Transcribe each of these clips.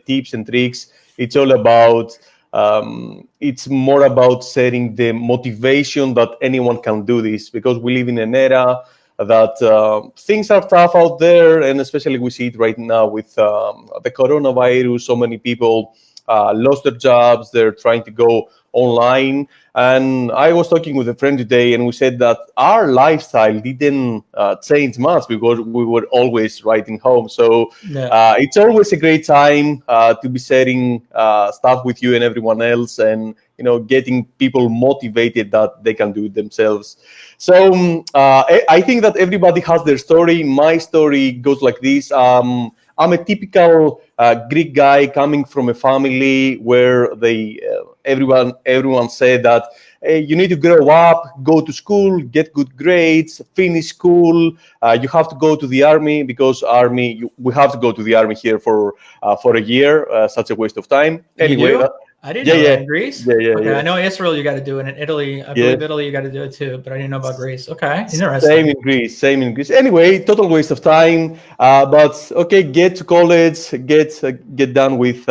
tips and tricks. It's all about, it's more about setting the motivation that anyone can do this, because we live in an era that things are tough out there, and especially we see it right now with the coronavirus. So many people lost their jobs. They're trying to go online. And I was talking with a friend today, and we said that our lifestyle didn't change much because we were always writing home. So it's always a great time to be sharing stuff with you and everyone else, and getting people motivated that they can do it themselves. So I think that everybody has their story. My story goes like this. I'm a typical Greek guy coming from a family where everyone said that, hey, you need to grow up, go to school, get good grades, finish school. You have to go to the army, because we have to go to the army here for a year. Such a waste of time. Anyway. I didn't know that in Greece. Okay. I know Israel you got to do it. In Italy, I believe Italy you got to do it too, but I didn't know about Greece. Okay, interesting. Same in Greece. Anyway, total waste of time. But okay, get to college, get done with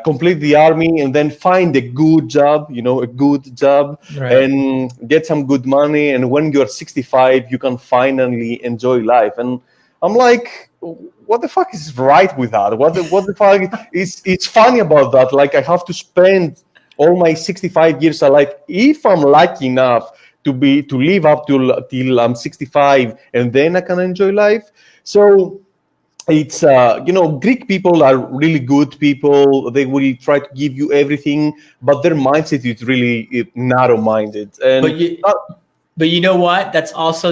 complete the army, and then find a good job. Right. And get some good money. And when you're 65, you can finally enjoy life. And I'm like, what the fuck is right with that? What the fuck is it's funny about that? Like, I have to spend all my 65 years of life, if I'm lucky enough to live up till I'm 65, and then I can enjoy life. So it's Greek people are really good people. They will try to give you everything, but their mindset is really narrow-minded. And But you know what? That's also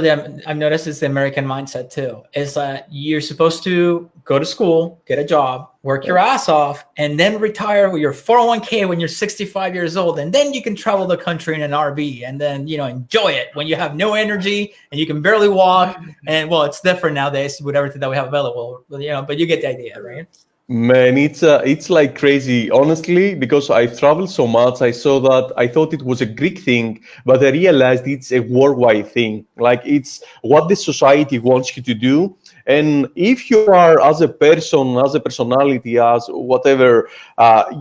I've noticed it's the American mindset too. Is that you're supposed to go to school, get a job, work your ass off, and then retire with your 401k when you're 65 years old. And then you can travel the country in an RV and then, enjoy it when you have no energy and you can barely walk. And well, it's different nowadays with everything that we have available, but you get the idea, right? Man, it's like crazy, honestly, because I've traveled so much. I saw that. I thought it was a Greek thing, but I realized it's a worldwide thing. Like, it's what the society wants you to do. And if you are, as a person, as a personality, as whatever,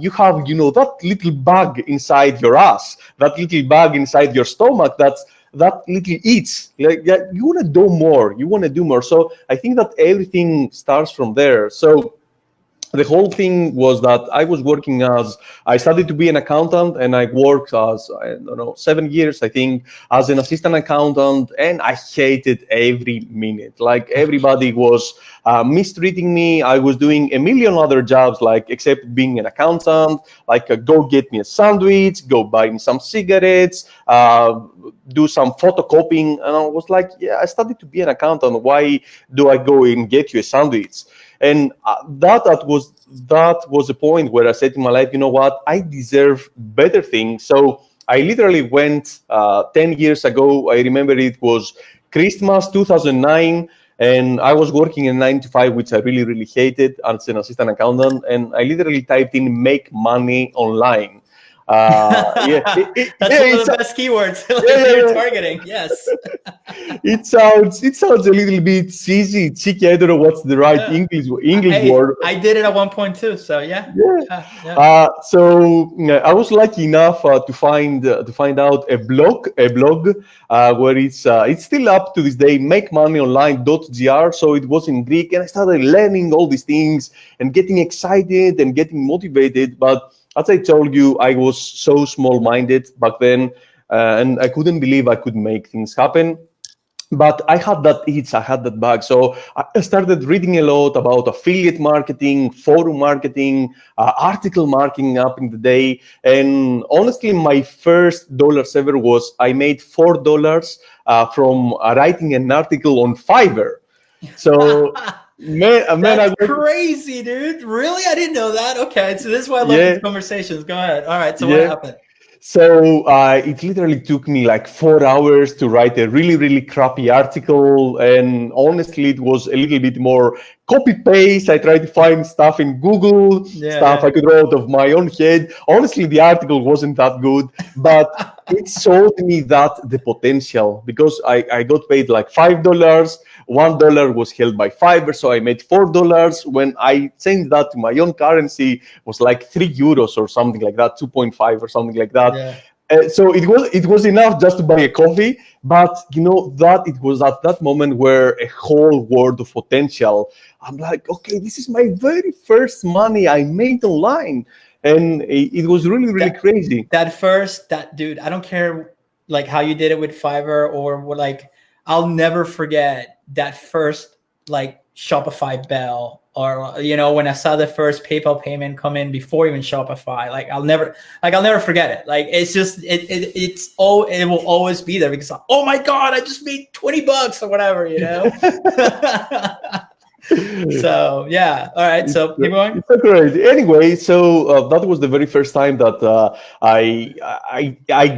you have, that little bug inside your ass, that little bug inside your stomach, that little itch. Like, you want to do more. You want to do more. So I think that everything starts from there. So the whole thing was that I studied to be an accountant, and I worked as, 7 years, I think, as an assistant accountant, and I hated every minute. Like, everybody was mistreating me. I was doing a million other jobs, like, except being an accountant, like, go get me a sandwich, go buy me some cigarettes, do some photocopying. And I was like, I studied to be an accountant. Why do I go and get you a sandwich? And that was the point where I said in my life, you know what, I deserve better things. So I literally went 10 years ago. I remember it was Christmas 2009, and I was working in 9 to 5, which I really, really hated as an assistant accountant. And I literally typed in "make money online." That's one of the best keywords you're targeting. Yes. It sounds a little bit cheeky. I don't know what's the right English word. I did it at one point too. So yeah. So I was lucky enough to find out a blog where it's still up to this day, makemoneyonline.gr. So it was in Greek, and I started learning all these things and getting excited and getting motivated. But as I told you, I was so small-minded back then, and I couldn't believe I could make things happen. But I had that itch, I had that bug. So I started reading a lot about affiliate marketing, forum marketing, article marketing up in the day. And honestly, my first dollars ever was I made $4 from writing an article on Fiverr. So... That's crazy, dude. Really? I didn't know that. Okay, so this is why I love these conversations. Go ahead. All right, so what happened? So it literally took me like 4 hours to write a really, really crappy article. And honestly, it was a little bit more copy-paste. I tried to find stuff in Google, I could write out of my own head. Honestly, the article wasn't that good, but it showed me the potential, because I got paid like $5 $1 was held by Fiverr, so I made $4. When I changed that to my own currency, it was like €3 or something like that, 2.5 or something like that. Yeah. So it was enough just to buy a coffee, but that it was at that moment where a whole world of potential. I'm like, okay, this is my very first money I made online, and it was really crazy. That dude, I don't care like how you did it with Fiverr or what, like I'll never forget that first like Shopify bell, or when I saw the first PayPal payment come in before even Shopify. Like I'll never forget it. Like it's just it will always be there because oh my god, I just made $20 or whatever. So yeah, all right. So keep going. It's great. Anyway, so that was the very first time that I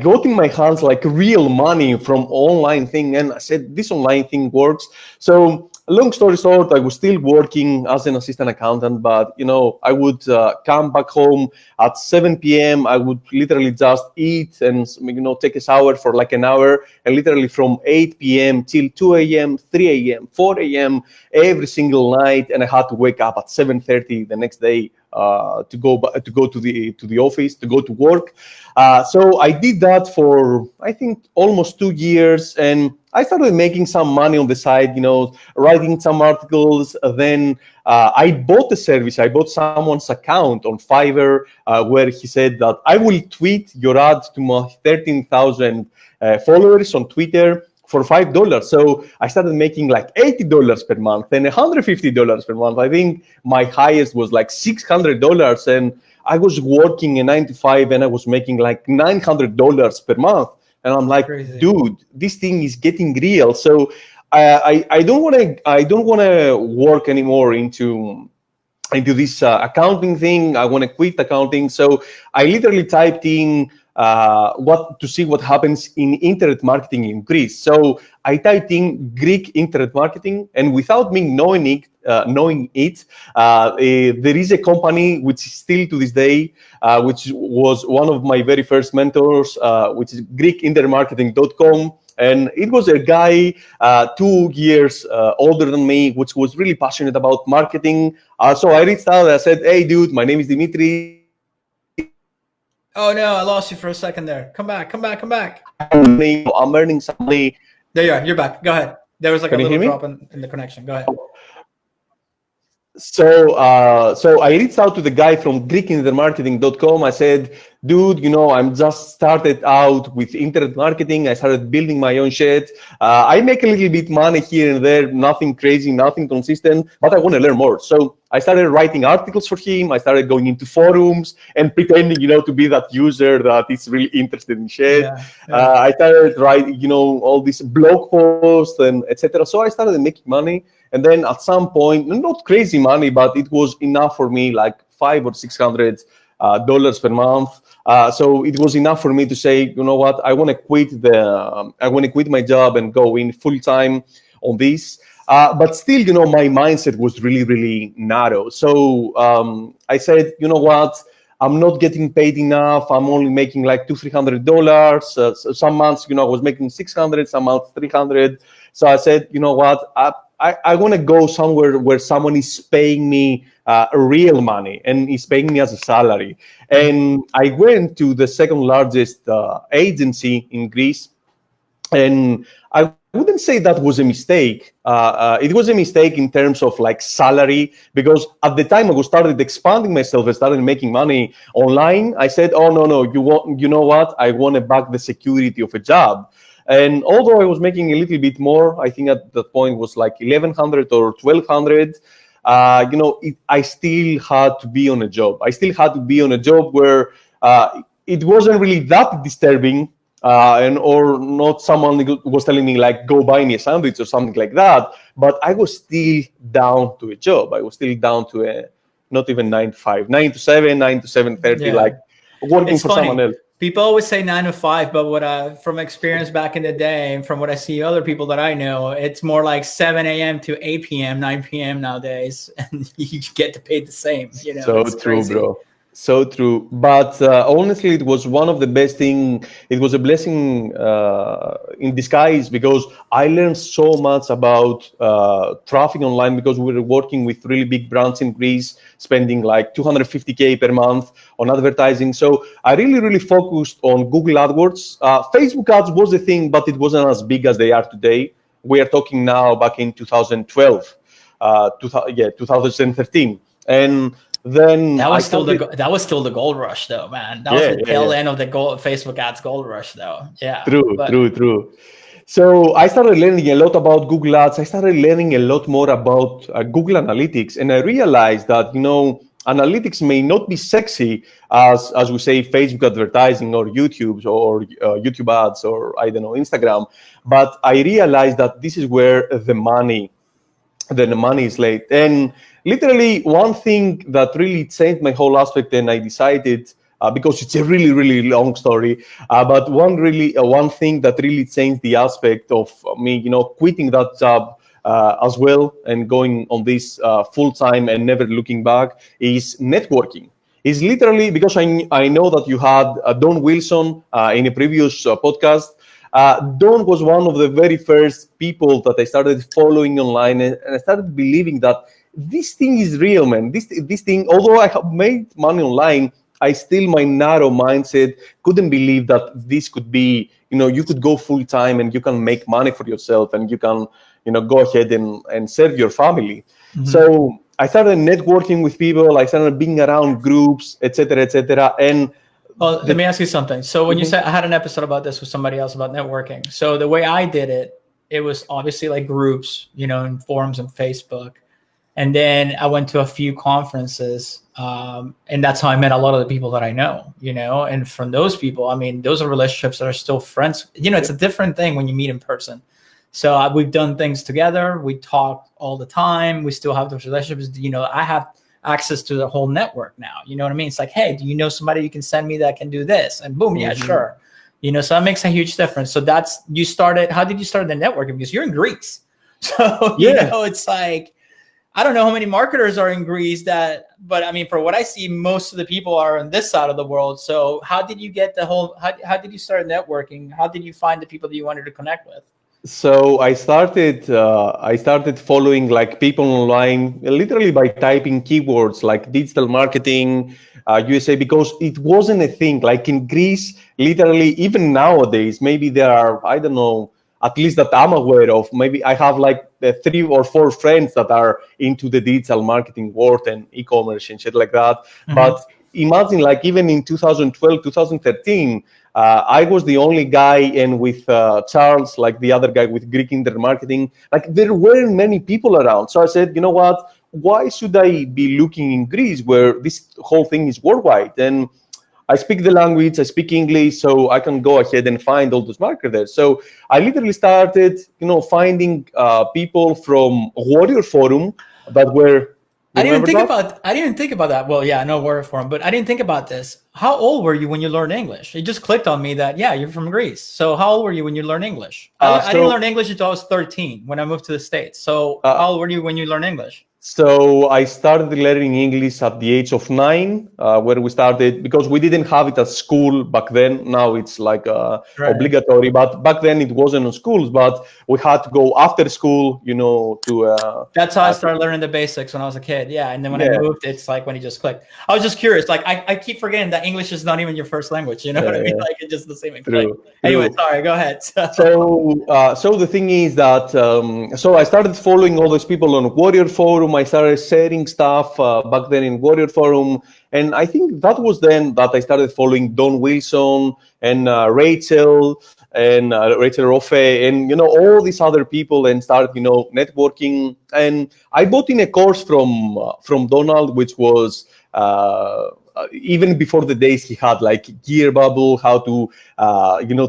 got in my hands like real money from online thing, and I said this online thing works. So long story short, I was still working as an assistant accountant, but I would come back home at 7 p.m. I would literally just eat and take a shower for like an hour, and literally from 8 p.m. till 2 a.m., 3 a.m., 4 a.m. every single night, and I had to wake up at 7:30 the next day to go to the office, to go to work. So I did that for I think almost 2 years, and I started making some money on the side, writing some articles. Then I bought a service. I bought someone's account on Fiverr where he said that I will tweet your ad to my 13,000 followers on Twitter for $5. So I started making like $80 per month and $150 per month. I think my highest was like $600, and I was working a 9 to 5 and I was making like $900 per month. And I'm like, crazy. Dude, this thing is getting real. So I don't want to work anymore into this accounting thing. I want to quit accounting. So I literally typed in to see what happens in internet marketing in Greece. So I typed in Greek internet marketing, and without me knowing it, there is a company which is still to this day, which was one of my very first mentors, which is GreekInternetMarketing.com. And it was a guy 2 years older than me, which was really passionate about marketing. So I reached out and I said, hey, dude, my name is Dimitris. Oh, no, I lost you for a second there. Come back. I'm earning some money. There you are. You're back. Go ahead. There was like a little drop in the connection. Go ahead. So I reached out to the guy from GreekInternetMarketing.com. I said, dude, I'm just started out with internet marketing. I started building my own shit. I make a little bit money here and there, nothing crazy, nothing consistent, but I want to learn more. So I started writing articles for him. I started going into forums and pretending, to be that user that is really interested in shit. Yeah. I started writing, all these blog posts and etc. So I started making money. And then at some point, not crazy money, but it was enough for me, like $500 or $600 per month. So it was enough for me to say, you know what, I want to quit my job and go in full time on this. But still, my mindset was really, really narrow. So I said, you know what, I'm not getting paid enough. I'm only making like $200-300. So some months, I was making $600, some months $300. So I said, you know what, I want to go somewhere where someone is paying me real money and is paying me as a salary. And I went to the second largest agency in Greece, and I wouldn't say that was a mistake. It was a mistake in terms of like salary, because at the time I started expanding myself and started making money online. I said, oh, no, you know what? I want to back the security of a job. And although I was making a little bit more, I think at that point was like 1,100 or 1,200. I still had to be on a job. I still had to be on a job where it wasn't really that disturbing, or not someone was telling me like, go buy me a sandwich or something like that. But I was still down to a job. I was still down to a, not even 9 to 5, 9 to 7, 9 to 7:30, like working for someone else. People always say 9 to 5, but from experience back in the day, and from what I see other people that I know, it's more like 7 a.m. to 8 p.m., 9 p.m. nowadays, and you get to pay the same. So true, bro. So true, but honestly, it was one of the best thing. It was a blessing in disguise because I learned so much about traffic online because we were working with really big brands in Greece, spending like 250K per month on advertising. So I really, really focused on Google AdWords. Facebook ads was a thing, but it wasn't as big as they are today. We are talking now back in 2012, 2013, and then That I was still started. that was still the gold rush, though, man. That was Yeah, the yeah, yeah. tail end of the Facebook ads gold rush, though. Yeah, True, but true, true. So I started learning a lot about Google Ads. I started learning a lot more about Google Analytics, and I realized that analytics may not be sexy as we say Facebook advertising or YouTube or YouTube ads or I don't know Instagram, but I realized that this is where the money is late. And literally, one thing that really changed my whole aspect, and I decided because it's a really, really long story, but one thing that really changed the aspect of me, quitting that job as well and going on this full time and never looking back is networking. Is literally because I know that you had Don Wilson in a previous podcast. Don was one of the very first people that I started following online, and I started believing that this thing is real, man. This thing, although I have made money online, I still my narrow mindset couldn't believe that this could be, you could go full time and you can make money for yourself and you can, go ahead and serve your family. So I started networking with people. I started being around groups, etc., etc. And well, let the me ask you something. So when you Mhm. said I had an episode about this with somebody else about networking. So the way I did it, it was obviously like groups, in forums and Facebook. And then I went to a few conferences, and that's how I met a lot of the people that I know, and from those people, I mean, those are relationships that are still friends. It's a different thing when you meet in person. So we've done things together. We talk all the time. We still have those relationships. I have access to the whole network now. You know what I mean? It's like, hey, do you know somebody you can send me that can do this? And boom, yeah, Mhm. sure. So that makes a huge difference. So how did you start the networking? Because you're in Greece. So, Yeah. it's like, I don't know how many marketers are in Greece but I mean, for what I see, most of the people are on this side of the world. So how did you get how did you start networking? How did you find the people that you wanted to connect with? So I started following like people online literally by typing keywords like digital marketing, USA, because it wasn't a thing like in Greece. Literally, even nowadays, maybe there are, I don't know, at least that I'm aware of. Maybe I have like 3 or 4 friends that are into the digital marketing world and e-commerce and shit like that. Mhm. But imagine like even in 2012, 2013. I was the only guy, and with Charles, like the other guy with Greek Internet Marketing, like there weren't many people around. So I said, you know what? Why should I be looking in Greece where this whole thing is worldwide? And I speak the language, I speak English, so I can go ahead and find all those marketers. So I literally started, finding people from Warrior Forum that were. You remember that? I didn't think about that. Well, yeah, no word for him, but I didn't think about this. How old were you when you learned English? It just clicked on me that, yeah, you're from Greece. So how old were you when you learned English? I didn't learn So. English until I was 13 when I moved to the States. So Uh, how old were you when you learned English? So I started learning English at the age of 9, where we started because we didn't have it at school back then. Now it's like Right. obligatory, but back then it wasn't on schools. But we had to go after school, That's how I started learning the basics when I was a kid. Yeah. And then when I yeah, moved, it's like when it just clicked. I was just curious. Like I keep forgetting that English is not even your first language. You know what I mean? yeah, Like it just the same and click. true, Anyway, true. sorry, go ahead. So the thing is that so I started following all those people on Warrior Forum. I started sharing stuff back then in Warrior Forum, and I think that was then that I started following Don Wilson and Rachel Rofe and all these other people and started networking. And I bought in a course from Donald, which was. Even before the days he had like gear bubble, how to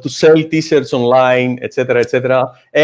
to sell t-shirts online, etc., etc.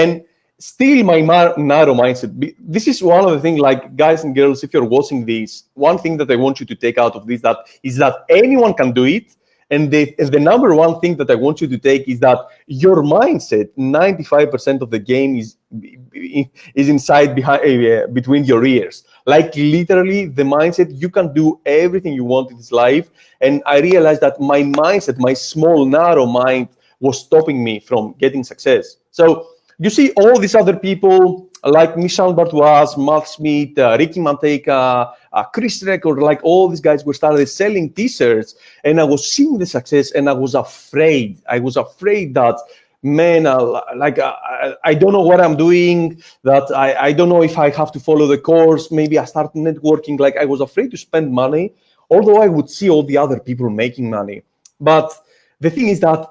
And still my narrow mindset. This is one of the things, like guys and girls, if you're watching this, one thing that I want you to take out of this that is that anyone can do it. And the number one thing that I want you to take is that your mindset, 95% of the game is inside behind between your ears. Like literally the mindset, you can do everything you want in this life. And I realized that my mindset, my small, narrow mind was stopping me from getting success. So you see all these other people like Michel Bartois, Matt Smith, Ricky Manteca, Chris Record, like all these guys were started selling t-shirts, and I was seeing the success, and I was afraid. I was afraid that, man, I don't know what I'm doing, that I don't know if I have to follow the course. Maybe I start networking. Like I was afraid to spend money, although I would see all the other people making money. But the thing is that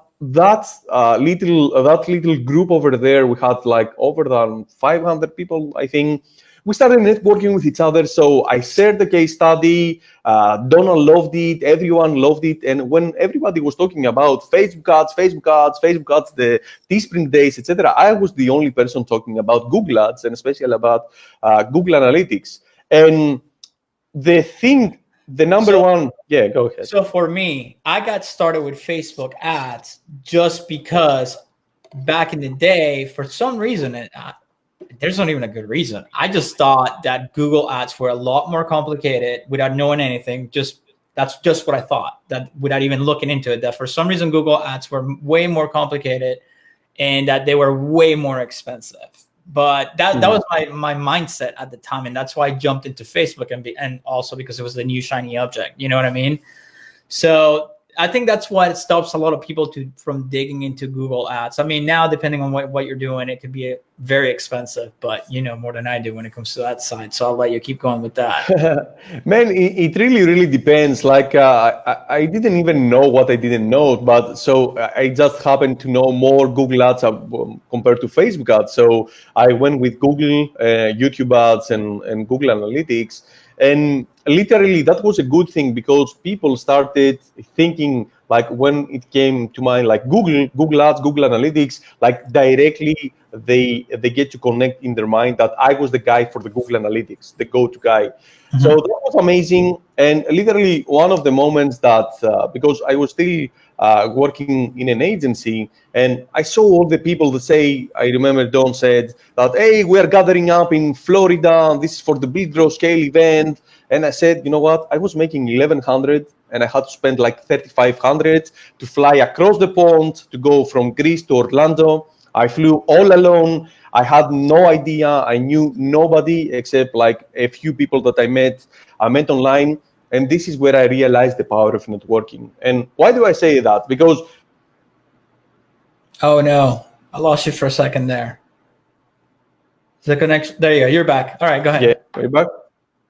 little group over there, we had like over than 500 people, I think. We started networking with each other. So I shared the case study. Donald loved it. Everyone loved it. And when everybody was talking about Facebook ads, the Teespring days, etc., I was the only person talking about Google ads, and especially about Google Analytics. And the number one, yeah, go ahead. So for me, I got started with Facebook ads just because back in the day, for some reason, there's not even a good reason. I just thought that Google ads were a lot more complicated without knowing anything. That's just what I thought, that without even looking into it, that for some reason Google ads were way more complicated and that they were way more expensive. But that was my mindset at the time, and that's why I jumped into Facebook, and also because it was the new shiny object. You know what I mean? So I think that's why it stops a lot of people from digging into Google ads. I mean, now depending on what you're doing, it could be very expensive, but you know more than I do when it comes to that side. So I'll let you keep going with that. Man, it really depends. Like I didn't even know what I didn't know, but so I just happened to know more Google ads compared to Facebook ads. So I went with Google, YouTube ads, and Google Analytics. And literally, that was a good thing because people started thinking, like when it came to mind, like Google Ads, Google Analytics, like directly they get to connect in their mind that I was the guy for the Google Analytics, the go-to guy. Mm-hmm. So that was amazing. And literally one of the moments that, because I was still working in an agency, and I saw all the people that say, I remember Don said that, hey, we are gathering up in Florida. This is for the Build, Grow, Scale event. And I said, you know what? I was making 1,100 and I had to spend like 3,500 to fly across the pond to go from Greece to Orlando. I flew all alone. I had no idea. I knew nobody except like a few people that I met online. And this is where I realized the power of networking. And why do I say that? Because... Oh, no. I lost you for a second there. The connection. There you go. You're back. All right, go ahead. Yeah, are you back?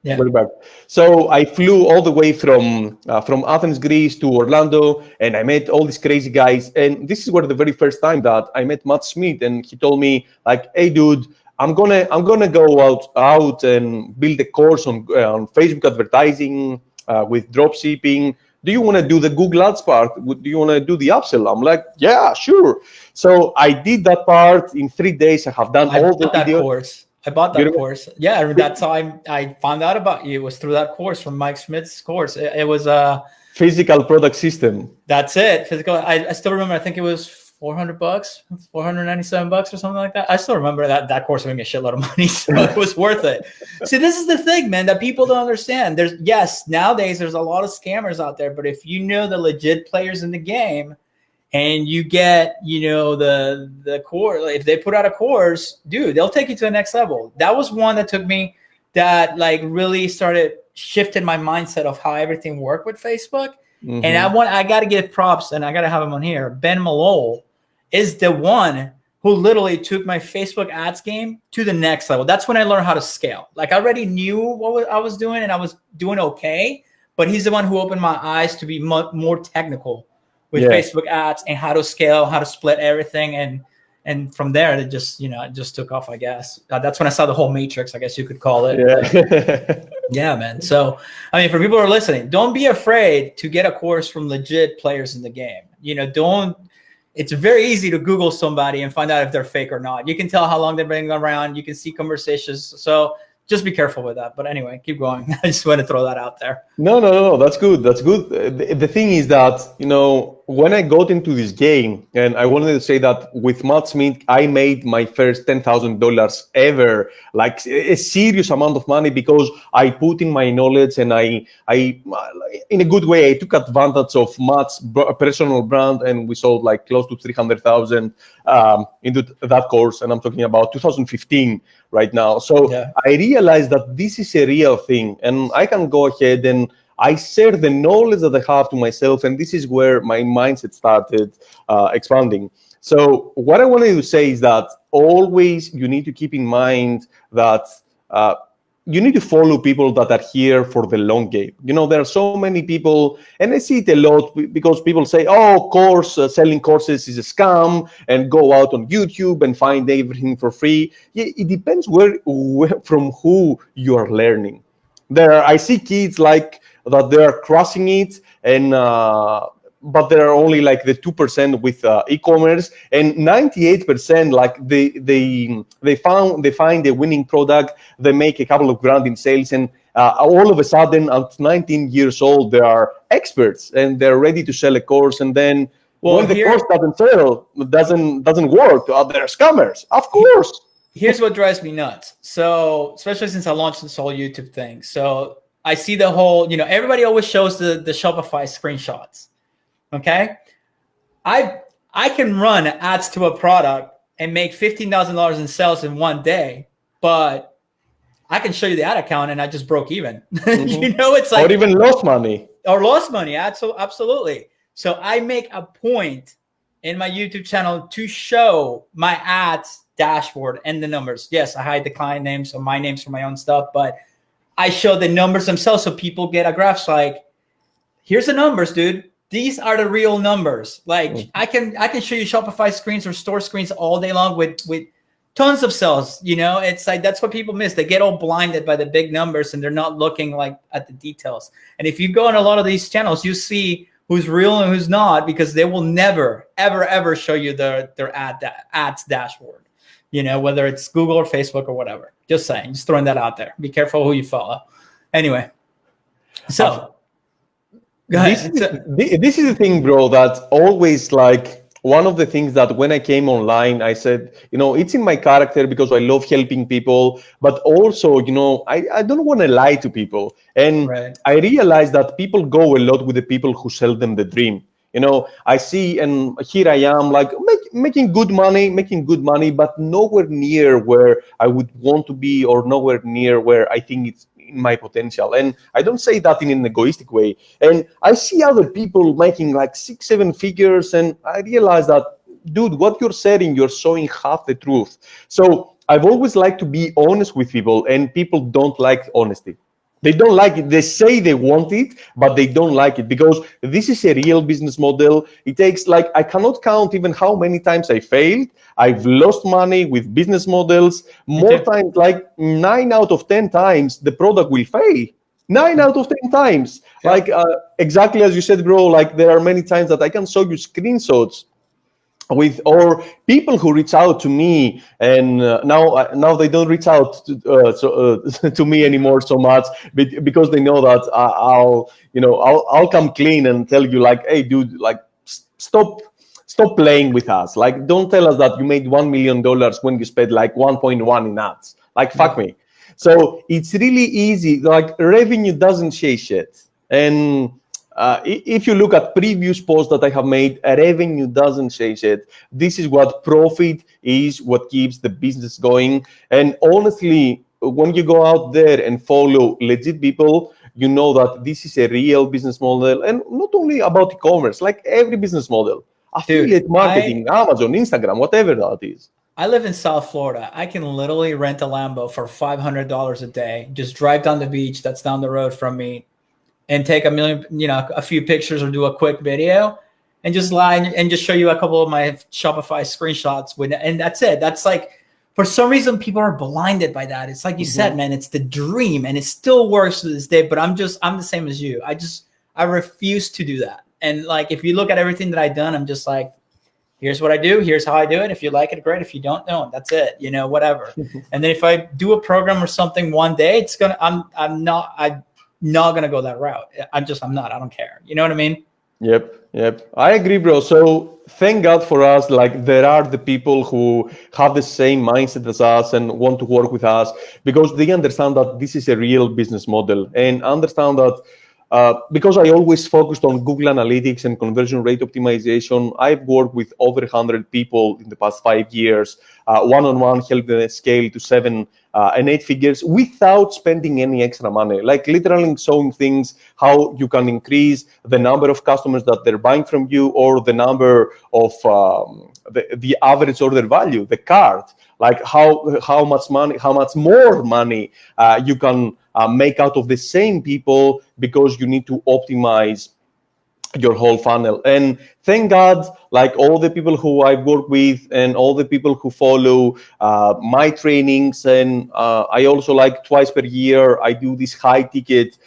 Yeah. We're back. So I flew all the way from Athens, Greece to Orlando, and I met all these crazy guys. And this is where the very first time that I met Matt Smith, and he told me like, "Hey, dude, I'm gonna go out and build a course on Facebook advertising with drop shipping. Do you want to do the Google Ads part? Do you want to do the upsell?" I'm like, "Yeah, sure." So I did that part in 3 days. I have done all the videos. Course. I bought that course. Yeah, that's how I found out about you. It was through that course from Mike Smith's course. It was a physical product system. That's it. Physical. I still remember. I think it was $400, $497 or something like that. I still remember that course made me a shitload of money, so it was worth it. See, this is the thing, man, that people don't understand. Nowadays there's a lot of scammers out there, but if you know the legit players in the game, and you get, the course, if they put out a course, dude, they'll take you to the next level. That was one that took me, that like really started shifting my mindset of how everything worked with Facebook. Mm-hmm. And I got to give props, and I got to have him on here. Ben Malol is the one who literally took my Facebook ads game to the next level. That's when I learned how to scale. Like I already knew what I was doing, and I was doing okay, but he's the one who opened my eyes to be more technical with Facebook ads and how to scale, how to split everything. And from there, it just took off, I guess. That's when I saw the whole matrix, I guess you could call it. Yeah. Yeah, man. So, I mean, for people who are listening, don't be afraid to get a course from legit players in the game. It's very easy to Google somebody and find out if they're fake or not. You can tell how long they've been around. You can see conversations. So just be careful with that. But anyway, keep going. I just want to throw that out there. No. That's good. The thing is that, when I got into this game, and I wanted to say that with Matsmith, I made my first $10,000 ever, like a serious amount of money, because I put in my knowledge, and I, in a good way, I took advantage of Matt's personal brand, and we sold like close to 300,000 into that course. And I'm talking about 2015 right now. So Yeah. I realized that this is a real thing, and I can go ahead and I share the knowledge that I have to myself, and this is where my mindset started expanding. So what I wanted to say is that always you need to keep in mind that you need to follow people that are here for the long game. You know, there are so many people, and I see it a lot because people say, oh, selling courses is a scam, and go out on YouTube and find everything for free. Yeah, it depends where from who you are learning. I see kids like that they are crushing it, and but there are only like the 2% with e-commerce, and 98% like they find a winning product, they make a couple of grand in sales, and all of a sudden at 19 years old they are experts and they're ready to sell a course, and then when the course doesn't sell, doesn't work, they're scammers, of course. Here's what drives me nuts. So, especially since I launched this whole YouTube thing. So I see the whole, everybody always shows the Shopify screenshots. Okay. I can run ads to a product and make $15,000 in sales in one day, but I can show you the ad account and I just broke even. Mm-hmm. It's like, or even lost money. Absolutely. So I make a point in my YouTube channel to show my ads dashboard and the numbers. Yes, I hide the client names, so my names for my own stuff, but I show the numbers themselves so people get a graph like, here's the numbers, dude. These are the real numbers. Like I can show you Shopify screens or store screens all day long with tons of sales. It's like that's what people miss. They get all blinded by the big numbers and they're not looking like at the details. And if you go on a lot of these channels, you see who's real and who's not, because they will never, ever show you their ads dashboard. Whether it's Google or Facebook or whatever. Just saying, just throwing that out there. Be careful who you follow. Anyway, so go ahead. This is the thing, bro, that always like one of the things that when I came online, I said, it's in my character because I love helping people, but also, I don't want to lie to people. And right. I realized that people go a lot with the people who sell them the dream. I see, and here I am, like making good money, but nowhere near where I would want to be, or nowhere near where I think it's in my potential. And I don't say that in an egoistic way. And I see other people making like 6-7 figures, and I realize that, dude, what you're saying, you're showing half the truth. So I've always liked to be honest with people, and people don't like honesty. They don't like it. They say they want it, but they don't like it because this is a real business model. It takes I cannot count even how many times I failed. I've lost money with business models. More times, like 9 out of 10 times, the product will fail. 9 out of 10 times. Yeah. Exactly as you said, bro, like there are many times that I can show you screenshots or people who reach out to me, and now they don't reach out to me anymore so much, because they know that I'll come clean and tell you like, hey, dude, like stop playing with us. Like, don't tell us that you made $1 million when you spent like 1.1 in ads. Like, fuck me. So it's really easy. Like, revenue doesn't say shit. And if you look at previous posts that I have made, revenue doesn't change it. This is what profit is, what keeps the business going. And honestly, when you go out there and follow legit people, you know that this is a real business model, and not only about e-commerce, like every business model, affiliate marketing, Amazon, Instagram, whatever that is. I live in South Florida. I can literally rent a Lambo for $500 a day, just drive down the beach that's down the road from me, and take a few pictures or do a quick video and just lie and just show you a couple of my Shopify screenshots and that's it. That's like, for some reason, people are blinded by that. It's like you said, man, it's the dream, and it still works to this day, but I'm the same as you. I refuse to do that. And like, if you look at everything that I've done, I'm just like, here's what I do. Here's how I do it. If you like it, great. If you don't, no, that's it, whatever. And then if I do a program or something one day, I'm not going to go that route. I'm not, I don't care. You know what I mean? Yep. I agree, bro. So thank God for us. Like there are the people who have the same mindset as us and want to work with us because they understand that this is a real business model and understand that because I always focused on Google Analytics and conversion rate optimization, I've worked with over 100 people in the past 5 years, one-on-one, helping them scale to 7 and 8 figures without spending any extra money. Like literally showing things how you can increase the number of customers that they're buying from you or the number of the average order value, the cart, like how much money, how much more money you can make out of the same people because you need to optimize your whole funnel. And thank God, like all the people who I work with and all the people who follow my trainings, and I also like twice per year I do this high ticket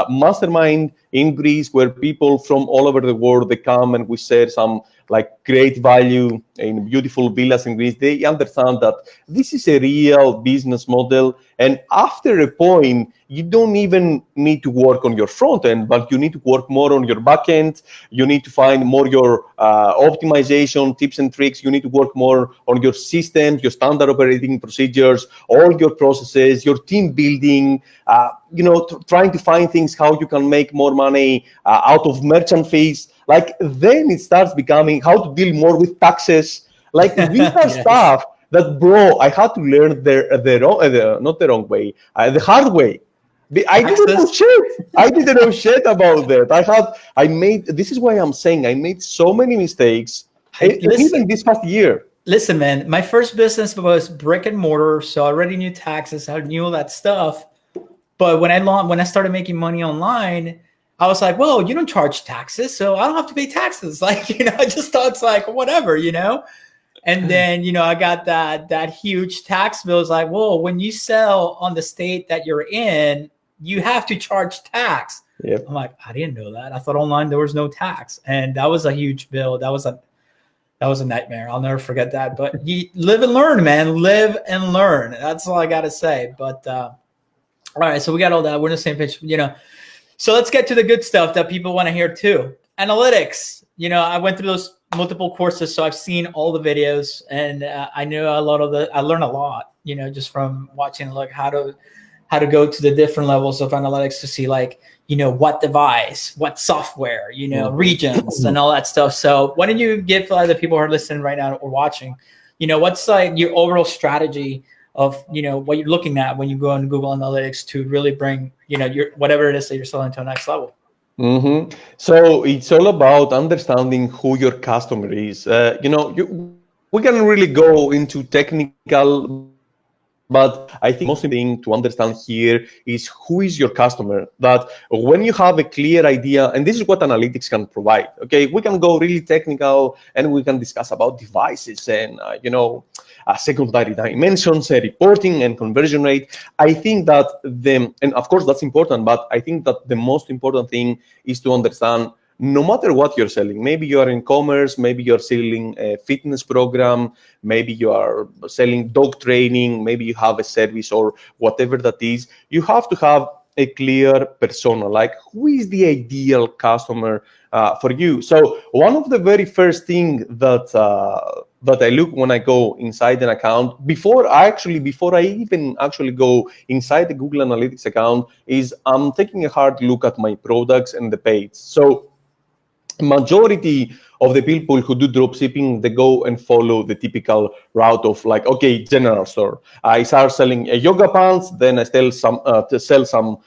mastermind in Greece where people from all over the world they come and we share some like great value in beautiful villas in Greece. They understand that this is a real business model, and after a point you don't even need to work on your front end, but you need to work more on your back end. You need to find more your optimization tips and tricks. You need to work more on your systems, your standard operating procedures, all your processes, your team building, trying to find things how you can make more money out of merchant fees. Like then it starts becoming how to deal more with taxes. Like these are Yes. stuff that, bro, I had to learn not the wrong way, the hard way. I didn't know Taxes. shit. I didn't know shit about that. I made, this is why I'm saying I made so many mistakes, and Listen, even this past year. listen, man. My first business was brick and mortar, so I already knew taxes. I knew all that stuff. But when I started making money online, I was like, well, you don't charge taxes, so I don't have to pay taxes. Like, I just thought it's like whatever. And then, I got that huge tax bill. It's like, well, when you sell on the state that you're in, you have to charge tax. Yep. I'm like, I didn't know that. I thought online there was no tax, and that was a huge bill. That was a nightmare. I'll never forget that. But you live and learn, man. Live and learn. That's all I got to say. But all right, so we got all that. We're in the same page. So let's get to the good stuff that people want to hear too. Analytics. I went through those multiple courses, so I've seen all the videos, and I know a lot of I learn a lot, just from watching like how to go to the different levels of analytics to see like, what device, what software, regions and all that stuff. So why don't you give the people who are listening right now or watching, what's like your overall strategy of what you're looking at when you go on Google Analytics to really bring your whatever it is that you're selling to the next level. So it's all about understanding who your customer is. We can really go into technical, but I think the most important thing to understand here is who is your customer. That when you have a clear idea, and this is what analytics can provide. Okay, we can go really technical, and we can discuss about devices and secondary dimensions, reporting and conversion rate. I think that and of course that's important, but I think that the most important thing is to understand no matter what you're selling. Maybe you are in commerce, maybe you're selling a fitness program, maybe you are selling dog training, maybe you have a service or whatever that is. You have to have a clear persona, like who is the ideal customer for you. So one of the very first thing that I look when I go inside an account before I even actually go inside the Google Analytics account is I'm taking a hard look at my products and the page. So majority of the people who do drop shipping, they go and follow the typical route of like, okay, general store. I start selling yoga pants, then I sell some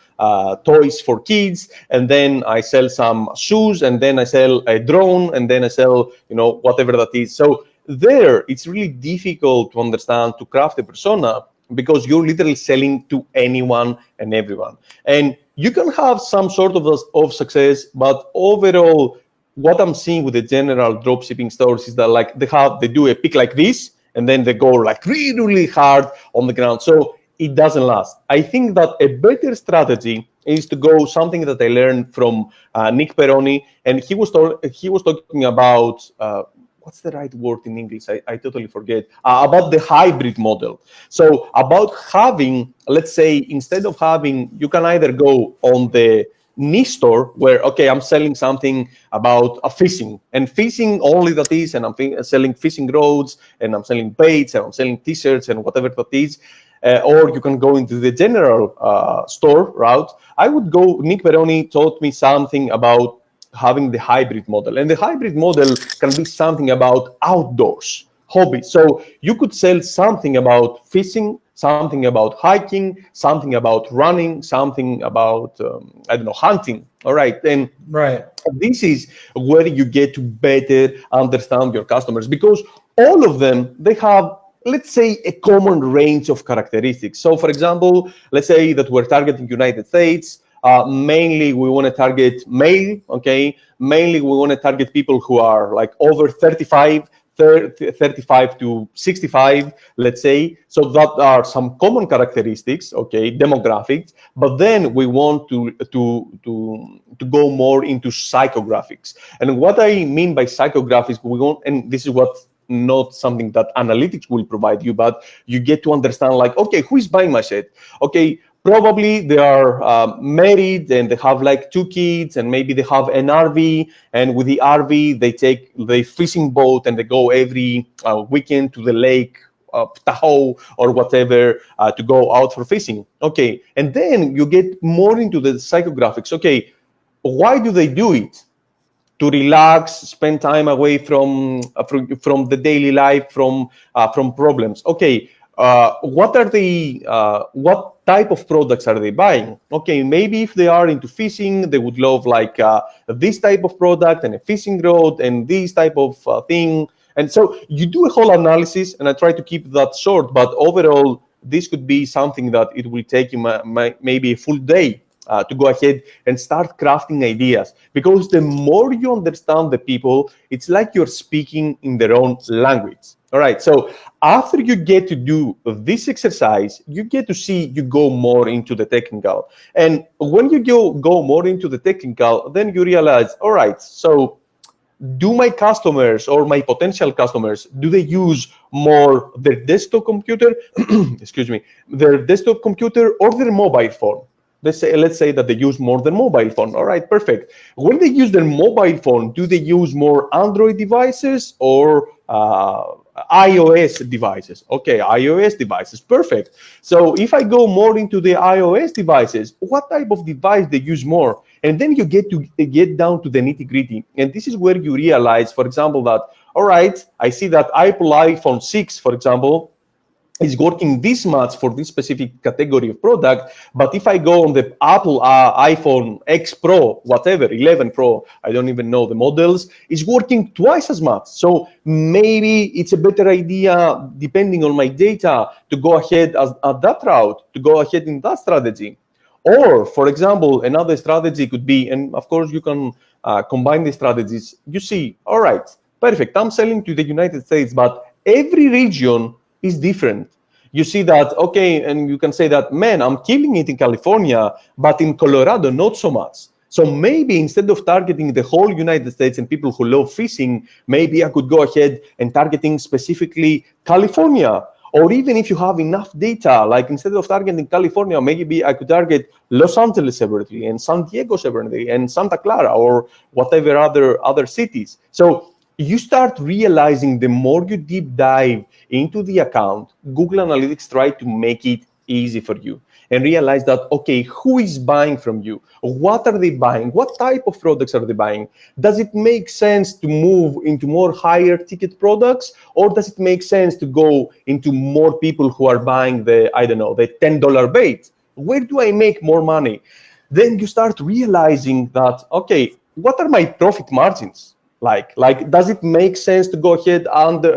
toys for kids, and then I sell some shoes, and then I sell a drone, and then I sell whatever that is. So there, it's really difficult to understand, to craft a persona, because you're literally selling to anyone and everyone. And you can have some sort of success, but overall, what I'm seeing with the general dropshipping stores is that like they do a pick like this, and then they go like really, really hard on the ground. So it doesn't last. I think that a better strategy is to go something that I learned from Nick Peroni, and he was talking about what's the right word in English? I totally forget. About the hybrid model. So about having, let's say, instead of having, you can either go on the niche store where, okay, I'm selling something about fishing, and fishing only that is, and I'm selling fishing rods, and I'm selling baits, and I'm selling t-shirts, and whatever that is. Or you can go into the general store route. I would go, Nick Peroni taught me something about having the hybrid model. And the hybrid model can be something about outdoors, hobbies. So you could sell something about fishing, something about hiking, something about running, something about, I don't know, hunting. All right. And Right. this is where you get to better understand your customers, because all of them, they have, let's say, a common range of characteristics. So for example, let's say that we're targeting United States. Mainly we want to target male, okay? Mainly we want to target people who are like over 35 to 65, let's say. So that are some common characteristics, okay, demographics. But then we want to go more into psychographics. And what I mean by psychographics, we want, and this is what not something that analytics will provide you, but you get to understand, like, okay, who is buying my set? Okay, probably they are married and they have like 2 kids, and maybe they have an RV, and with the RV they take the fishing boat and they go every weekend to the lake, Tahoe or whatever, to go out for fishing. Okay, and then you get more into the psychographics. Okay, why do they do it? To relax, spend time away from the daily life, from problems. Okay, what type of products are they buying? Okay, maybe if they are into fishing, they would love like this type of product and a fishing rod and this type of thing. And so you do a whole analysis, and I try to keep that short, but overall, this could be something that it will take you maybe a full day to go ahead and start crafting ideas. Because the more you understand the people, it's like you're speaking in their own language. All right. So after you get to do this exercise, you get to see, you go more into the technical. And when you go more into the technical, then you realize, all right, so do my customers or my potential customers, do they use more their desktop computer, excuse me, their desktop computer or their mobile phone? Let's say that they use more than mobile phone. All right, perfect. When they use their mobile phone, do they use more Android devices or iOS devices? Okay, iOS devices, perfect. So if I go more into the iOS devices, what type of device they use more? And then you get down to the nitty gritty. And this is where you realize, for example, that, all right, I see that Apple iPhone 6, for example, is working this much for this specific category of product. But if I go on the Apple iPhone X Pro, whatever, 11 Pro, I don't even know the models, is working twice as much. So maybe it's a better idea, depending on my data, to go ahead at that route, to go ahead in that strategy. Or, for example, another strategy could be, and of course you can combine the strategies. You see, all right, perfect, I'm selling to the United States, but every region is different. You see that, okay, and you can say that, man, I'm killing it in California, but in Colorado, not so much. So maybe instead of targeting the whole United States and people who love fishing, maybe I could go ahead and targeting specifically California. Or even if you have enough data, like instead of targeting California, maybe I could target Los Angeles separately and San Diego separately and Santa Clara or whatever other cities. So you start realizing the more you deep dive into the account, Google Analytics try to make it easy for you and realize that, okay, who is buying from you? What are they buying? What type of products are they buying? Does it make sense to move into more higher ticket products, or does it make sense to go into more people who are buying the, I don't know, the $10 bait? Where do I make more money? Then you start realizing that, okay, what are my profit margins? Like, does it make sense to go ahead and go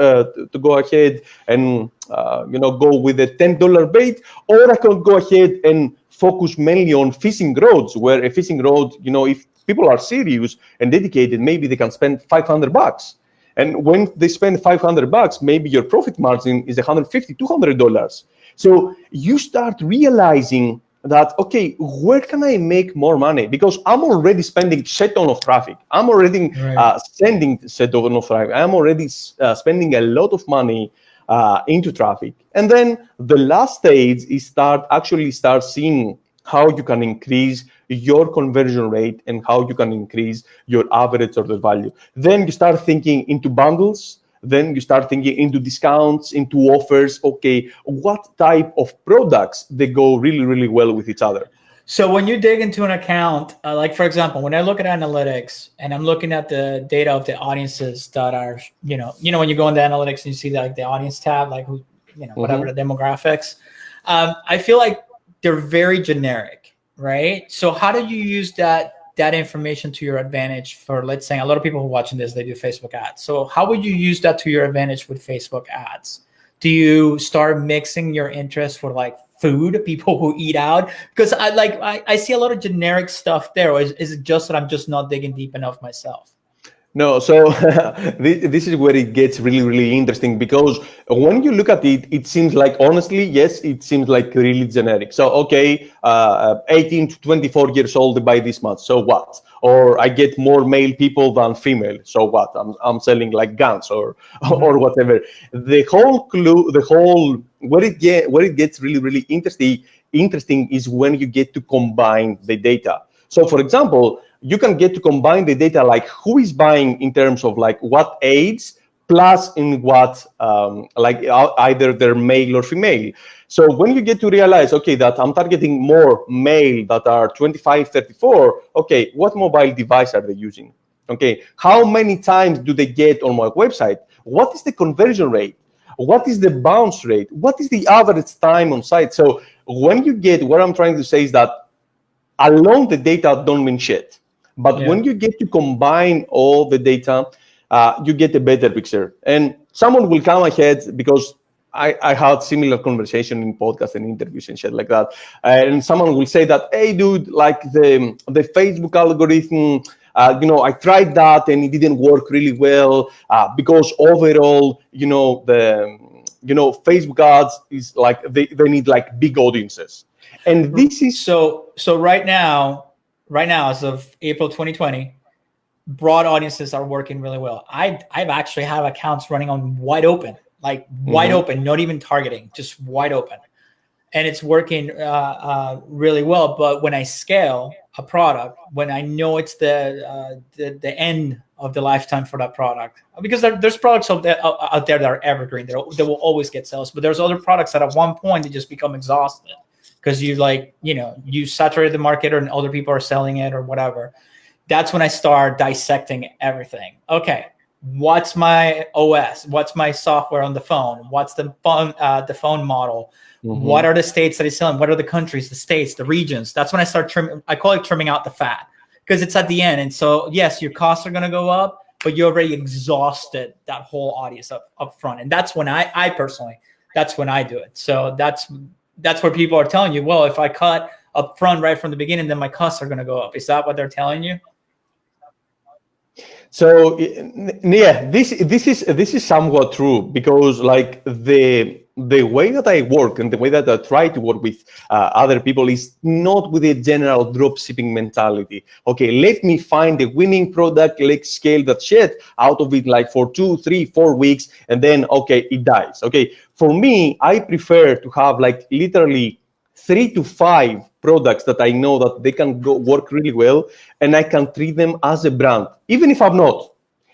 with a $10 bait, or I can go ahead and focus mainly on fishing rods, where a fishing rod, if people are serious and dedicated, maybe they can spend $500. And when they spend $500, maybe your profit margin is $150, $200. So you start realizing that, okay, where can I make more money? Because I'm already spending shit ton of traffic. I'm already sending shit ton of traffic. I'm already spending a lot of money into traffic. And then the last stage is start seeing how you can increase your conversion rate and how you can increase your average order value. Then you start thinking into bundles. Then you start thinking into discounts, into offers. Okay, what type of products they go really, really well with each other? So when you dig into an account, like for example, when I look at analytics and I'm looking at the data of the audiences that are, when you go into analytics and you see like the audience tab, like who, whatever the demographics, I feel like they're very generic, right? So how do you use that information to your advantage for, let's say, a lot of people who are watching this, they do Facebook ads. So how would you use that to your advantage with Facebook ads? Do you start mixing your interest for like food, people who eat out? Because I see a lot of generic stuff there. Or is it just that I'm just not digging deep enough myself? No, so this is where it gets really, really interesting, because when you look at it, it seems like, honestly, yes, it seems like really generic. So, okay, 18 to 24 years old by this month, so what? Or I get more male people than female, so what? I'm selling like guns or whatever. The whole clue, where it gets really, really interesting is when you get to combine the data. So, for example, you can get to combine the data, like who is buying in terms of like what age, plus in what, either they're male or female. So when you get to realize, okay, that I'm targeting more male that are 25, 34, okay, what mobile device are they using? Okay, how many times do they get on my website? What is the conversion rate? What is the bounce rate? What is the average time on site? So when you get, what I'm trying to say is that alone the data don't mean shit. But when you get to combine all the data, you get a better picture. And someone will come ahead, because I had similar conversation in podcasts and interviews and shit like that. And someone will say that, hey, dude, like the Facebook algorithm, I tried that and it didn't work really well, because overall, Facebook ads is like, they need like big audiences. And this is so right now, as of April 2020, broad audiences are working really well. I've actually have accounts running on wide open, wide open, not even targeting, just wide open. And it's working really well. But when I scale a product, when I know it's the end of the lifetime for that product, because there's products out there that are evergreen, they will always get sales. But there's other products that at one point they just become exhausted, because you saturate the market, or other people are selling it or whatever. That's when I start dissecting everything. Okay, what's my OS? What's my software on the phone? What's the phone model? What are the states that it's selling? What are the countries, the states, the regions? That's when I start trimming. I call it trimming out the fat, because it's at the end. And so, yes, your costs are going to go up, but you already exhausted that whole audience up front. And that's when I personally, that's when I do it. So that's where people are telling you, well, if I cut up front right from the beginning, then my costs are going to go up. Is that what they're telling you? So yeah, this is somewhat true, because like the way that I work and the way that I try to work with other people is not with a general drop shipping mentality. Okay, let me find a winning product, let's scale that shit out of it like for 2, 3, 4 weeks, and then okay, it dies. Okay, for me, I prefer to have like literally 3 to 5 products that I know that they can go work really well, and I can treat them as a brand, even if I'm not.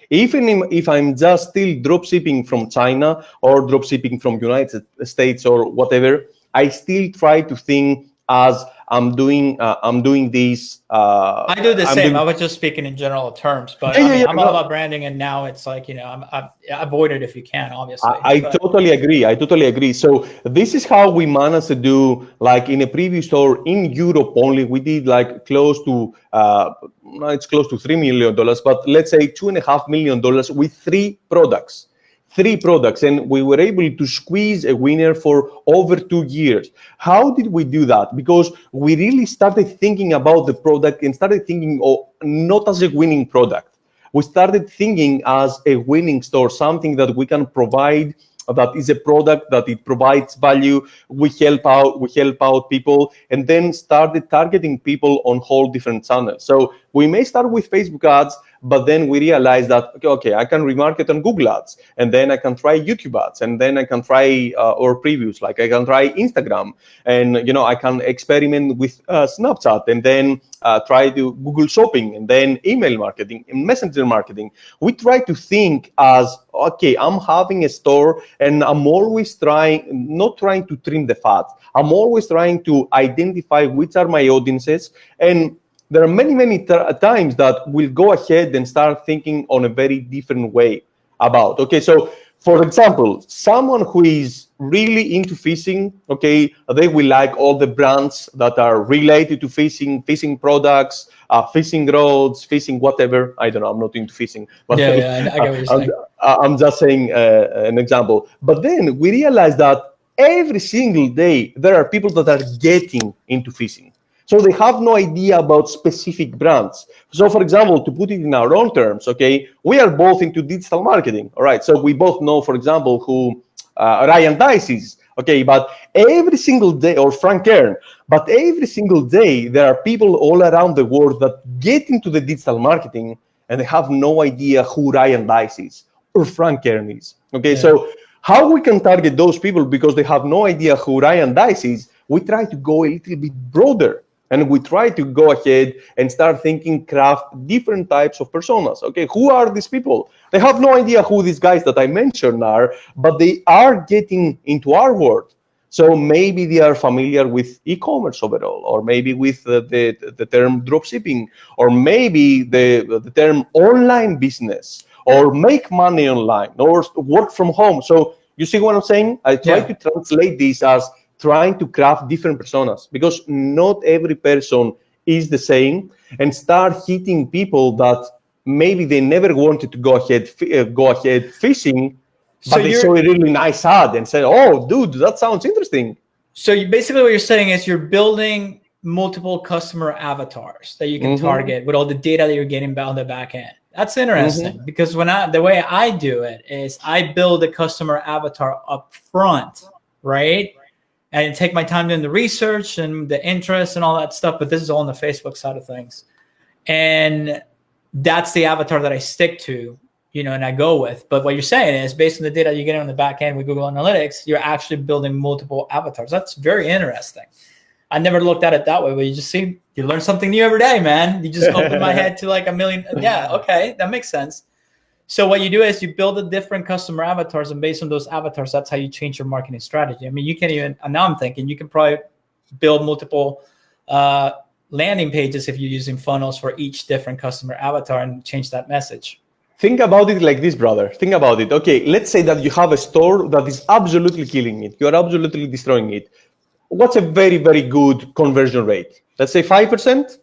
Even if I'm just still drop shipping from China or drop shipping from United States or whatever, I still try to think as I'm doing this. I do the same. I was just speaking in general terms, but I'm all about branding, and now it's like, avoid it if you can, obviously. I totally agree. So this is how we managed to do, like in a previous store in Europe only, we did like close to it's close to $3 million, but let's say $2.5 million with 3 products. 3 products, and we were able to squeeze a winner for over 2 years. How did we do that? Because we really started thinking about the product and started thinking not as a winning product. We started thinking as a winning store, something that we can provide, that is a product that it provides value. We help out people, and then started targeting people on whole different channels. So we may start with Facebook ads, But then we realized that, okay, I can remarket on Google Ads, and then I can try YouTube Ads, and then I can try or previews, like I can try Instagram, and I can experiment with Snapchat, and then try to Google Shopping, and then email marketing and messenger marketing. We try to think as, okay, I'm having a store, and I'm always not trying to trim the fat. I'm always trying to identify which are my audiences. And there are many times that we'll go ahead and start thinking on a very different way about, okay, so for example, someone who is really into fishing, okay, they will like all the brands that are related to fishing products, fishing rods, fishing whatever. I don't know, I'm not into fishing, but I get what you're saying. I'm just saying an example. But then we realize that every single day there are people that are getting into fishing. So they have no idea about specific brands. So for example, to put it in our own terms, okay, we are both into digital marketing, all right? So we both know, for example, who Ryan Dice is, okay? But every single day, or Frank Kern, but every single day, there are people all around the world that get into the digital marketing and they have no idea who Ryan Dice is or Frank Kern is, okay? Yeah. So how we can target those people because they have no idea who Ryan Dice is, we try to go a little bit broader. And we try to go ahead and start thinking, craft different types of personas. Okay, who are these people? They have no idea who these guys that I mentioned are, but they are getting into our world. So maybe they are familiar with e-commerce overall, or maybe with the term dropshipping, or maybe the term online business, or make money online, or work from home. So you see what I'm saying? I try to translate this as trying to craft different personas, because not every person is the same, and start hitting people that maybe they never wanted to go ahead fishing, but they saw a really nice ad and said, oh, dude, that sounds interesting. So basically what you're saying is you're building multiple customer avatars that you can target with all the data that you're getting on the back end. That's interesting because the way I do it is I build a customer avatar up front, right? And take my time doing the research and the interest and all that stuff. But this is all on the Facebook side of things. And that's the avatar that I stick to, and I go with. But what you're saying is based on the data you get on the back end with Google Analytics, you're actually building multiple avatars. That's very interesting. I never looked at it that way, but you learn something new every day, man. You just open my head to like a million. Yeah, okay, that makes sense. So what you do is you build a different customer avatars, and based on those avatars, that's how you change your marketing strategy. I mean, you can even, now I'm thinking you can probably build multiple landing pages if you're using funnels for each different customer avatar and change that message. Think about it like this, brother. Think about it. Okay, let's say that you have a store that is absolutely killing it. You're absolutely destroying it. What's a very, very good conversion rate? Let's say 5%?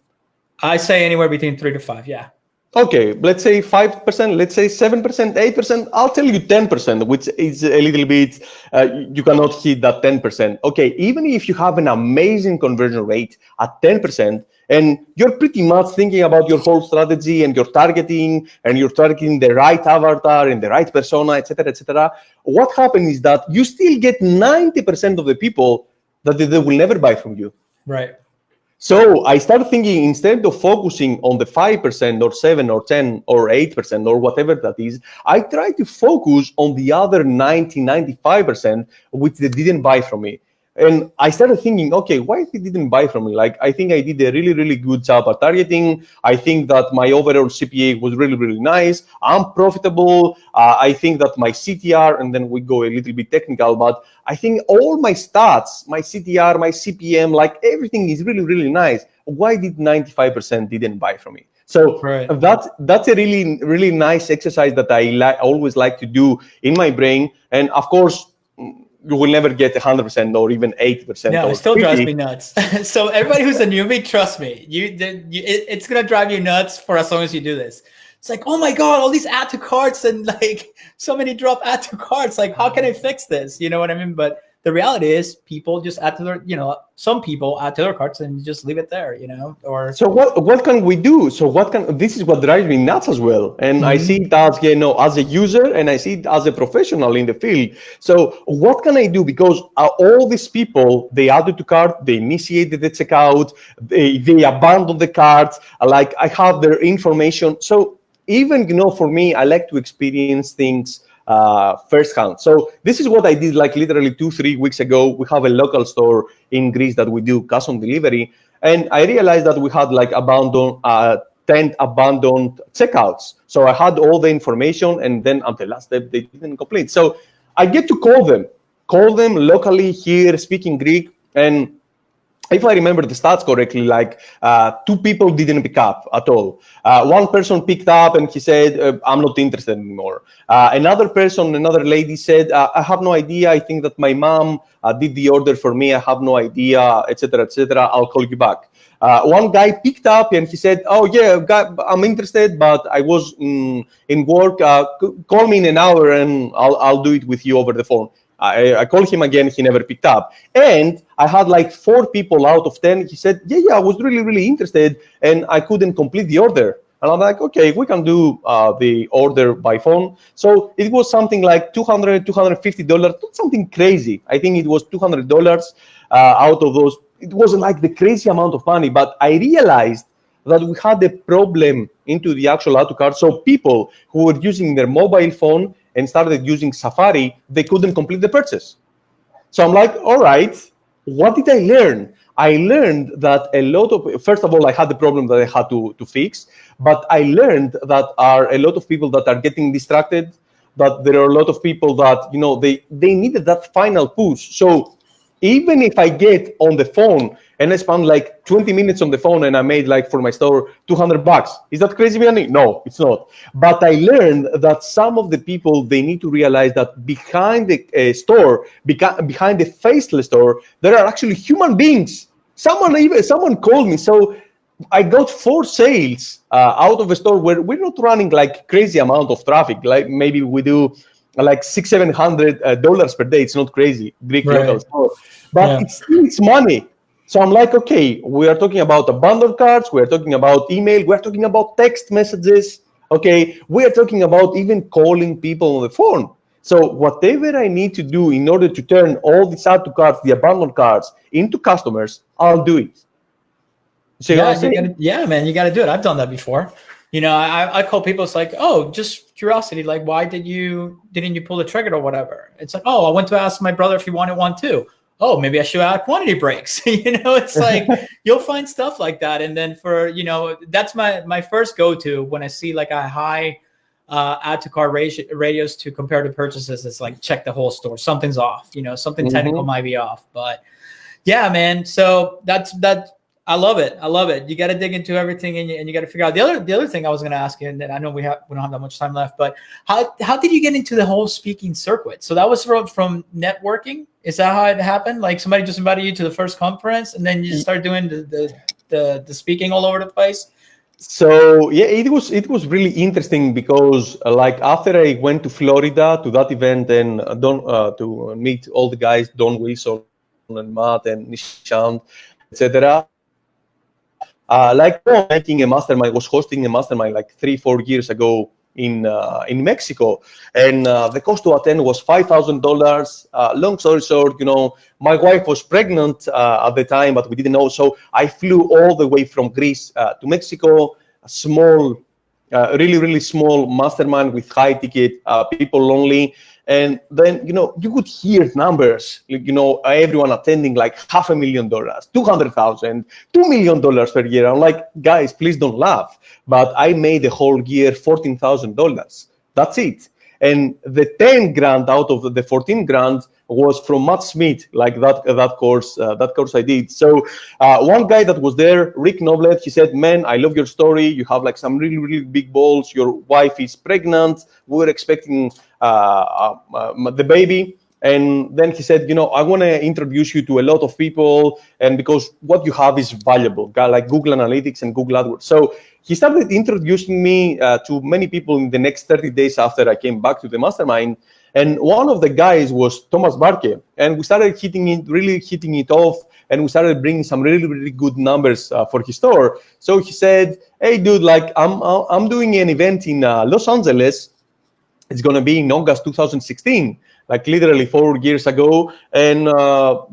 I say anywhere between 3 to 5, yeah. Okay, let's say 5%, let's say 7%, 8%. I'll tell you 10%, which is a little bit, you cannot hit that 10%. Okay, even if you have an amazing conversion rate at 10%, and you're pretty much thinking about your whole strategy and you're targeting the right avatar and the right persona, etc., what happens is that you still get 90% of the people that they will never buy from you. Right. So I started thinking, instead of focusing on the 5% or 7 or 10 or 8% or whatever that is, I try to focus on the other 95% which they didn't buy from me. And I started thinking, okay, why they didn't buy from me? Like, I think I did a really, really good job at targeting. I think that my overall CPA was really, really nice. I'm profitable. I think that my CTR, and then we go a little bit technical, but I think all my stats, my CTR, my CPM, like everything is really, really nice. Why did 95% didn't buy from me? So that's a really, really nice exercise that I always like to do in my brain. And of course, you will never get 100% or even 80%. No, it still drives me nuts. So everybody who's a newbie, trust me, it's going to drive you nuts for as long as you do this. It's like, oh my God, all these add to carts and like so many drop add to carts. Like, how can I fix this? You know what I mean? But the reality is people just add to their, some people add to their carts and just leave it there, or. So what can we do? So this is what drives me nuts as well. And I see it as, as a user, and I see it as a professional in the field. So what can I do? Because all these people, they added to cart, they initiated the checkout, they abandoned the cart, like I have their information. So even, for me, I like to experience things firsthand. So this is what I did like literally 2-3 weeks ago. We have a local store in Greece that we do cash on delivery. And I realized that we had like 10 abandoned checkouts. So I had all the information, and then at the last step, they didn't complete. So I get to call them locally here, speaking Greek. And if I remember the stats correctly, like 2 people didn't pick up at all. One person picked up and he said, I'm not interested anymore. Another lady said, I have no idea. I think that my mom did the order for me. I have no idea, etc., etc. I'll call you back. One guy picked up and he said, oh, yeah, I'm interested, but I was in work. Call me in an hour and I'll do it with you over the phone. I called him again. He never picked up. And I had like 4 people out of 10. He said, yeah, I was really, really interested, and I couldn't complete the order. And I'm like, okay, we can do the order by phone. So it was something like $200, $250, not something crazy. I think it was $200 out of those. It wasn't like the crazy amount of money, but I realized that we had a problem into the actual add to cart. So people who were using their mobile phone and started using Safari, they couldn't complete the purchase. So I'm like, all right, what did I learn? I learned that first of all, I had the problem that I had to fix, but I learned that are a lot of people that are getting distracted, that there are a lot of people that, they needed that final push. So even if I get on the phone and I spend like 20 minutes on the phone and I made like for my store $200, is that crazy money? No, it's not. But I learned that some of the people, they need to realize that behind the store, behind the faceless store, there are actually human beings. Someone called me. So I got 4 sales out of a store where we're not running like crazy amount of traffic. Like maybe we do like $600-700 per day. It's not crazy, Greek local store, but it's money. So I'm like, okay, we are talking about abandoned carts, we are talking about email, we are talking about text messages. Okay, we are talking about even calling people on the phone. So whatever I need to do in order to turn all these add to carts, the abandoned carts, into customers, I'll do it. So yeah, man, you got to do it. I've done that before. I call people. It's like, oh, just curiosity. Like, why didn't you pull the trigger or whatever? It's like, oh, I went to ask my brother if he wanted one too. Oh, maybe I should add quantity breaks. It's like you'll find stuff like that. And then that's my first go-to when I see like a high add to cart radius to comparative purchases. It's like, check the whole store. Something's off. Something technical might be off. But yeah, man. So that's I love it. You got to dig into everything, and you got to figure out the other thing I was going to ask you. And I know we don't have that much time left, but how did you get into the whole speaking circuit? So that was from networking. Is that how it happened? Like somebody just invited you to the first conference, and then you just started doing the speaking all over the place? So yeah, it was really interesting because like after I went to Florida to that event and to meet all the guys, Don Wilson and Matt and Nishant, etc. Making a mastermind, was hosting a mastermind like 3-4 years ago in Mexico, and the cost to attend was $5,000. Long story short, my wife was pregnant at the time, but we didn't know. So I flew all the way from Greece to Mexico, a small, really, really small mastermind with high ticket, people only. And then, you could hear numbers, everyone attending like $500,000, $200,000, $2 million per year. I'm like, guys, please don't laugh. But I made the whole year $14,000. That's it. And the 10 grand out of the 14 grand was from Matt Smith, like that course I did. So one guy that was there, Rick Noblet, he said, man, I love your story. You have like some really, really big balls. Your wife is pregnant. We were expecting the baby. And then he said, I want to introduce you to a lot of people, and because what you have is valuable, like Google Analytics and Google AdWords. So he started introducing me to many people in the next 30 days after I came back to the mastermind. And one of the guys was Thomas Barke, and we started hitting it off, and we started bringing some really, really good numbers for his store. So he said, hey, dude, like I'm doing an event in Los Angeles. It's going to be in August 2016, like literally 4 years ago. And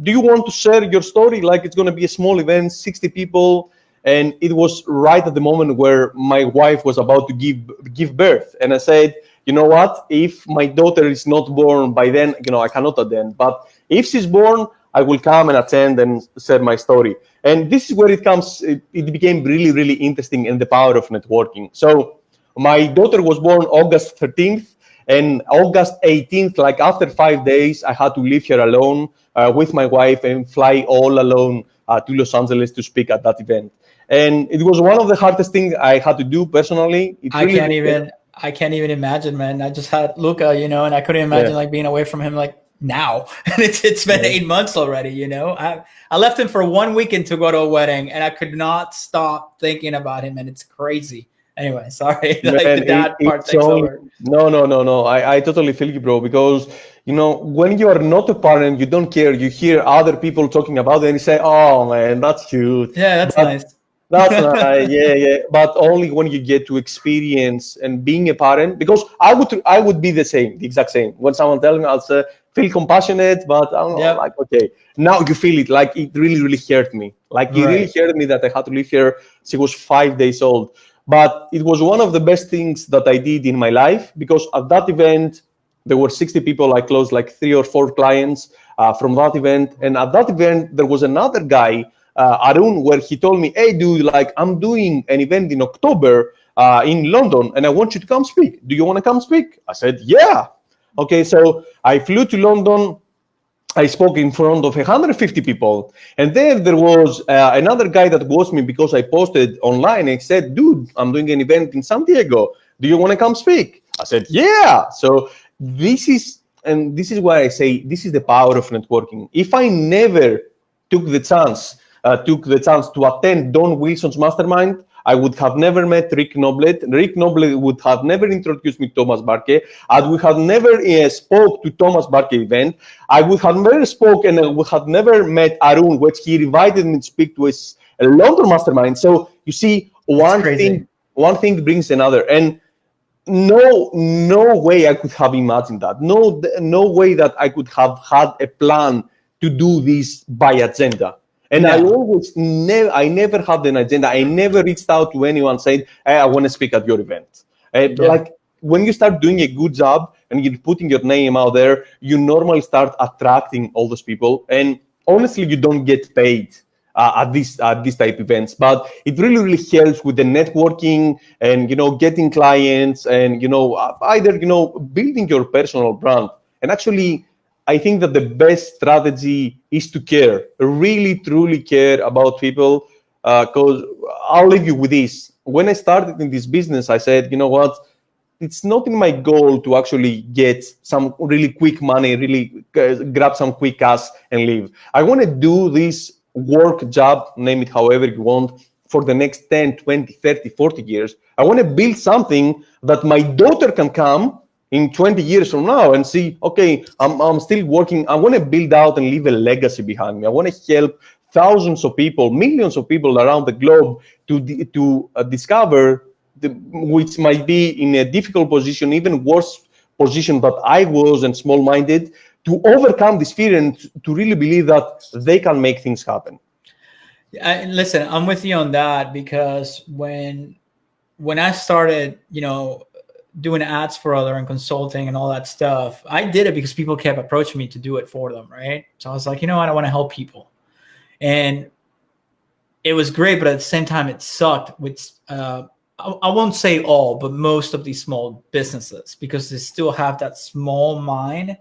do you want to share your story? Like it's going to be a small event, 60 people. and it was right at the moment where my wife was about to give birth. And I said, you know what? If my daughter is not born by then, I cannot attend. But if she's born, I will come and attend and share my story. And this is where it became really, really interesting and the power of networking. So my daughter was born August 13th, and August 18th, like after 5 days, I had to leave here alone with my wife and fly all alone to Los Angeles to speak at that event. And it was one of the hardest things I had to do personally. I can't even imagine, man. I just had Luca, and I couldn't imagine like being away from him like now. And it's been 8 months already, I left him for 1 weekend to go to a wedding, and I could not stop thinking about him, and it's crazy. Anyway, sorry. Man, like the dad part takes over. No. I totally feel you, bro, because when you are not a parent, you don't care. You hear other people talking about it and you say, oh man, that's cute. Yeah, that's nice. That's nice. Yeah. But only when you get to experience and being a parent, because I would be the exact same. When someone tells me, I'll say, feel compassionate, but I'm like, okay, now you feel it. Like it really, really hurt me. Like it really hurt me that I had to leave here. She was 5 days old. But it was one of the best things that I did in my life, because at that event, there were 60 people. I closed like 3 or 4 clients from that event. And at that event, there was another guy, Arun, where he told me, hey, dude, like I'm doing an event in October in London, and I want you to come speak. Do you want to come speak? I said, yeah. Okay, so I flew to London. I spoke in front of 150 people. And then there was another guy that watched me because I posted online and said, dude, I'm doing an event in San Diego. Do you want to come speak? I said, yeah. So this is why I say this is the power of networking. If I never took the chance to attend Don Wilson's mastermind, I would have never met Rick Noblet. Rick Noblet would have never introduced me to Thomas Barke. I would have never spoke to Thomas Barke event. I would have never spoken, and I would have never met Arun, which he invited me to speak to his London mastermind. So you see, one thing brings another, and no way I could have imagined that. No way that I could have had a plan to do this by agenda. And I never had an agenda. I never reached out to anyone saying, hey, I want to speak at your event. Like when you start doing a good job and you're putting your name out there, you normally start attracting all those people. And honestly, you don't get paid at these type events, but it really, really helps with the networking and, getting clients and, either, building your personal brand. And actually, I think that the best strategy is to care, really, truly care about people. Because I'll leave you with this. When I started in this business, I said, you know what? It's not in my goal to actually get some really quick money, really grab some quick cash and leave. I want to do this work job, name it however you want, for the next 10, 20, 30, 40 years. I want to build something that my daughter can come in 20 years from now and see, okay, I'm still working. I want to build out and leave a legacy behind me. I want to help thousands of people, millions of people around the globe to discover which might be in a difficult position, even worse position that I was, and small-minded, to overcome this fear and to really believe that they can make things happen. Listen, I'm with you on that, because when I started, doing ads for other and consulting and all that stuff, I did it because people kept approaching me to do it for them, right? So I was like, I want to help people. And it was great, but at the same time, it sucked with, I won't say all, but most of these small businesses, because they still have that small mind.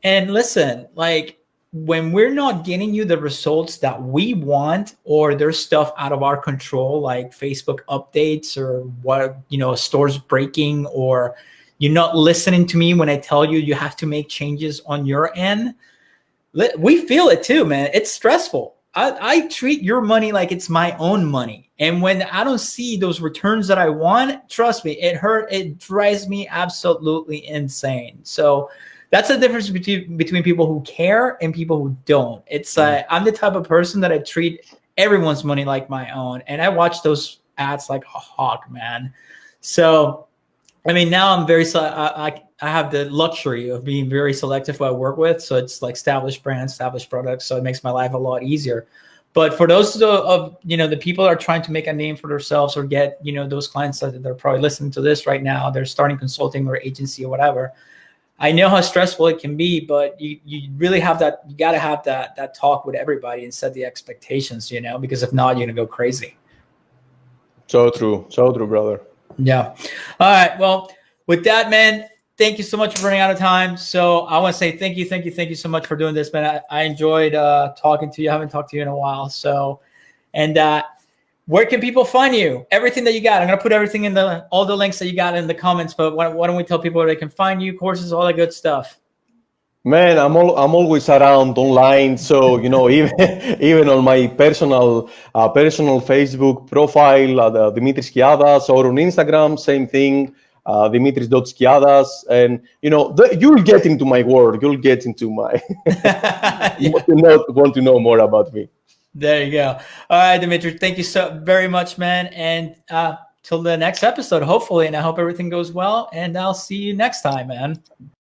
And listen, like, when we're not getting you the results that we want, or there's stuff out of our control, like Facebook updates or what, stores breaking, or you're not listening to me when I tell you have to make changes on your end, we feel it too, man. It's stressful. I treat your money like it's my own money. And when I don't see those returns that I want, trust me, it drives me absolutely insane. So that's the difference between people who care and people who don't. It's I'm the type of person that I treat everyone's money like my own, and I watch those ads like a hawk, man. So, I mean, now I'm I have the luxury of being very selective who I work with. So it's like established brands, established products. So it makes my life a lot easier. But for those of the people that are trying to make a name for themselves or get those clients that they're probably listening to this right now, they're starting consulting or agency or whatever. I know how stressful it can be, but you really have that. You got to have that talk with everybody and set the expectations, because if not, you're gonna go crazy. So true, brother. Yeah. All right. Well, with that, man, thank you so much for running out of time. So I want to say thank you so much for doing this, man. I enjoyed talking to you. I haven't talked to you in a while. So, and where can people find you? Everything that you got. I'm gonna put everything in all the links that you got in the comments. But why don't we tell people where they can find you, courses, all that good stuff? Man, I'm always around online, so even on my personal Facebook profile, Dimitris Skiadas, or on Instagram, same thing, Dimitris.Skiadas, and you'll get into my world, you'll get into my you want to know more about me. There you go. All right, Dimitris, thank you so very much, man, and till the next episode, hopefully, and I hope everything goes well, and I'll see you next time, man.